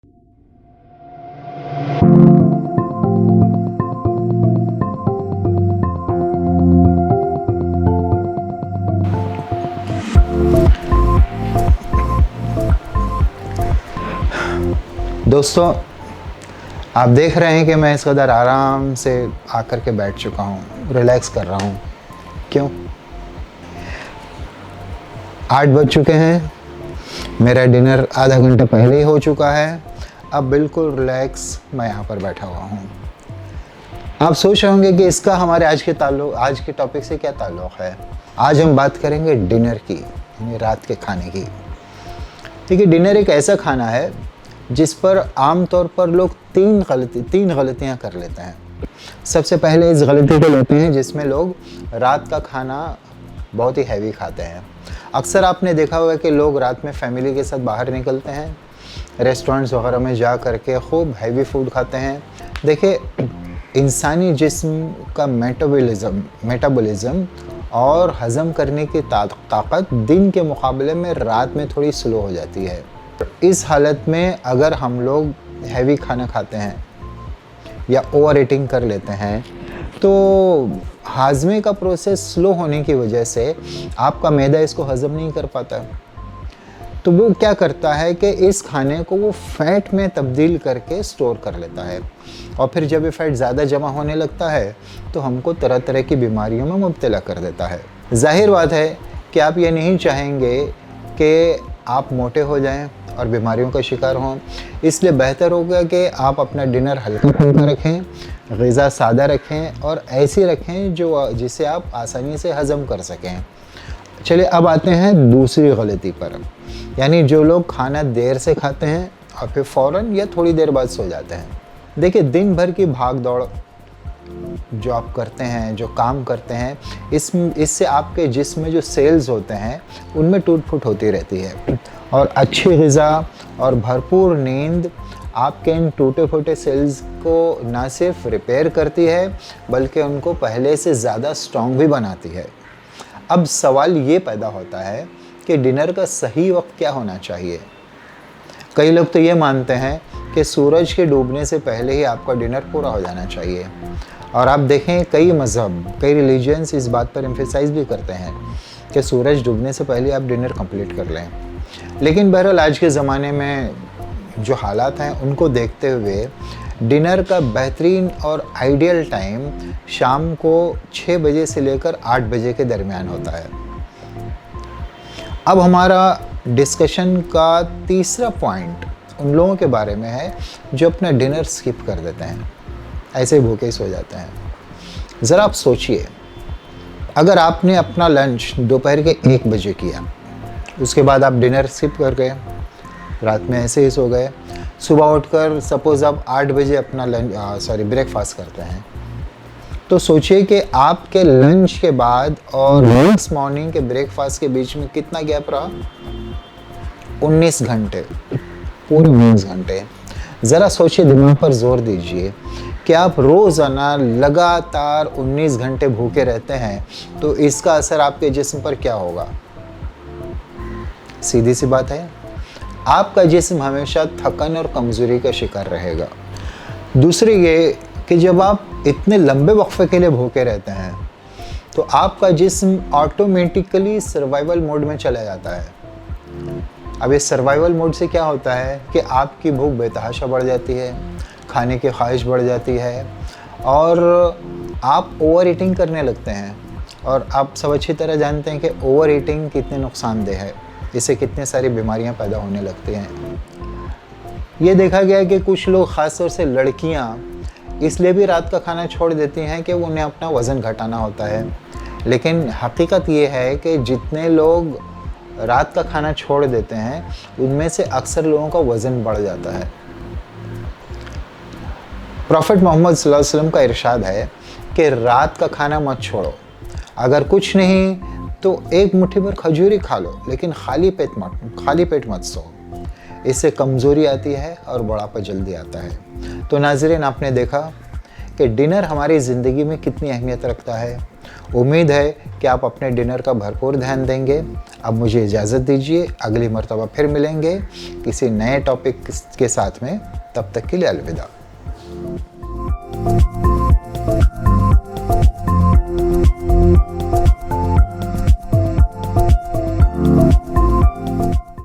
दोस्तों, आप देख रहे हैं कि मैं इस कदर आराम से आकर के बैठ चुका हूँ, रिलैक्स कर रहा हूँ। क्यों? 8 बज चुके हैं, मेरा डिनर आधा घंटा पहले ही हो चुका है। अब बिल्कुल रिलैक्स मैं यहाँ पर बैठा हुआ हूँ। आप सोच रहे होंगे कि इसका हमारे आज के टॉपिक से क्या ताल्लुक़ है। आज हम बात करेंगे डिनर की, यानी रात के खाने की। देखिए, डिनर एक ऐसा खाना है जिस पर आम तौर पर लोग तीन गलतियां कर लेते हैं। सबसे पहले इस गलती को लेते हैं जिसमें लोग रात का खाना बहुत ही हैवी खाते हैं। अक्सर आपने देखा होगा कि लोग रात में फैमिली के साथ बाहर निकलते हैं, रेस्टोरेंट्स वगैरह में जा कर के खूब हैवी फूड खाते हैं। देखिए, इंसानी जिस्म का मेटाबॉलिज़म और हज़म करने की ताकत दिन के मुकाबले में रात में थोड़ी स्लो हो जाती है। इस हालत में अगर हम लोग हैवी खाना खाते हैं या ओवर ईटिंग कर लेते हैं तो हाजमे का प्रोसेस स्लो होने की वजह से आपका मैदा इसको हज़म नहीं कर पाता। तो वो क्या करता है कि इस खाने को वो फ़ैट में तब्दील करके स्टोर कर लेता है, और फिर जब ये फ़ैट ज़्यादा जमा होने लगता है तो हमको तरह तरह की बीमारियों में मुब्तला कर देता है। जाहिर बात है कि आप ये नहीं चाहेंगे कि आप मोटे हो जाएं और बीमारियों का शिकार हों, इसलिए बेहतर होगा कि आप अपना डिनर हल्का फुल्का रखें, ग़िज़ा सादा रखें और ऐसी रखें जिसे आप आसानी से हज़म कर सकें। चलिए, अब आते हैं दूसरी गलती पर, यानी जो लोग खाना देर से खाते हैं और फिर फ़ौरन या थोड़ी देर बाद सो जाते हैं। देखिए, दिन भर की भाग दौड़ जो आप करते हैं, जो काम करते हैं, इससे आपके जिस्म में जो सेल्स होते हैं उनमें टूट फूट होती रहती है, और अच्छी ग़िज़ा और भरपूर नींद आपके इन टूटे फूटे सेल्स को ना सिर्फ रिपेयर करती है बल्कि उनको पहले से ज़्यादा स्ट्रॉन्ग भी बनाती है। अब सवाल ये पैदा होता है कि डिनर का सही वक्त क्या होना चाहिए। कई लोग तो ये मानते हैं कि सूरज के डूबने से पहले ही आपका डिनर पूरा हो जाना चाहिए, और आप देखें कई मज़हब, कई रिलीजन्स इस बात पर एम्फेसाइज़ भी करते हैं कि सूरज डूबने से पहले आप डिनर कंप्लीट कर लें। लेकिन बहरहाल आज के ज़माने में जो हालात हैं उनको देखते हुए डिनर का बेहतरीन और आइडियल टाइम शाम को 6 बजे से लेकर 8 बजे के दरमियान होता है। अब हमारा डिस्कशन का तीसरा पॉइंट उन लोगों के बारे में है जो अपना डिनर स्किप कर देते हैं, ऐसे ही भूखे ही सो जाते हैं। ज़रा आप सोचिए, अगर आपने अपना लंच दोपहर के 1 बजे किया, उसके बाद आप डिनर स्किप कर गए, रात में ऐसे ही सो गए, सुबह उठकर सपोज़ आप 8 बजे अपना ब्रेकफास्ट करते हैं, तो सोचिए कि आपके लंच के बाद और नेक्स्ट मॉर्निंग के ब्रेकफास्ट के बीच में कितना गैप रहा। 19 घंटे, पूरे 19 घंटे। ज़रा सोचिए, दिमाग पर जोर दीजिए कि आप रोज़ाना लगातार 19 घंटे भूखे रहते हैं तो इसका असर आपके जिस्म पर क्या होगा। सीधी सी बात है, आपका जिस्म हमेशा थकन और कमज़ोरी का शिकार रहेगा। दूसरी ये कि जब आप इतने लंबे वक्फे के लिए भूखे रहते हैं तो आपका जिस्म ऑटोमेटिकली सर्वाइवल मोड में चला जाता है। अब इस सर्वाइवल मोड से क्या होता है कि आपकी भूख बेतहाशा बढ़ जाती है, खाने की ख्वाहिश बढ़ जाती है और आप ओवर ईटिंग करने लगते हैं। और आप सब अच्छी तरह जानते हैं कि ओवर ईटिंग कितने नुकसानदेह है, इससे कितनी सारी बीमारियां पैदा होने लगती हैं। ये देखा गया है कि कुछ लोग, ख़ास तौर से लड़कियां, इसलिए भी रात का खाना छोड़ देती हैं कि उन्हें अपना वज़न घटाना होता है। लेकिन हकीकत ये है कि जितने लोग रात का खाना छोड़ देते हैं उनमें से अक्सर लोगों का वज़न बढ़ जाता है। प्रॉफेट मोहम्मद सल्लल्लाहु अलैहि वसल्लम का इरशाद है कि रात का खाना मत छोड़ो, अगर कुछ नहीं तो एक मुट्ठी भर खजूरी खा लो, लेकिन खाली पेट मत सो। इससे कमज़ोरी आती है और बुढ़ापा जल्दी आता है। तो नाज़रीन, आपने देखा कि डिनर हमारी ज़िंदगी में कितनी अहमियत रखता है उम्मीद है कि आप अपने डिनर का भरपूर ध्यान देंगे। अब मुझे इजाज़त दीजिए, अगली मर्तबा फिर मिलेंगे किसी नए टॉपिक के साथ में। तब तक के लिए अलविदा।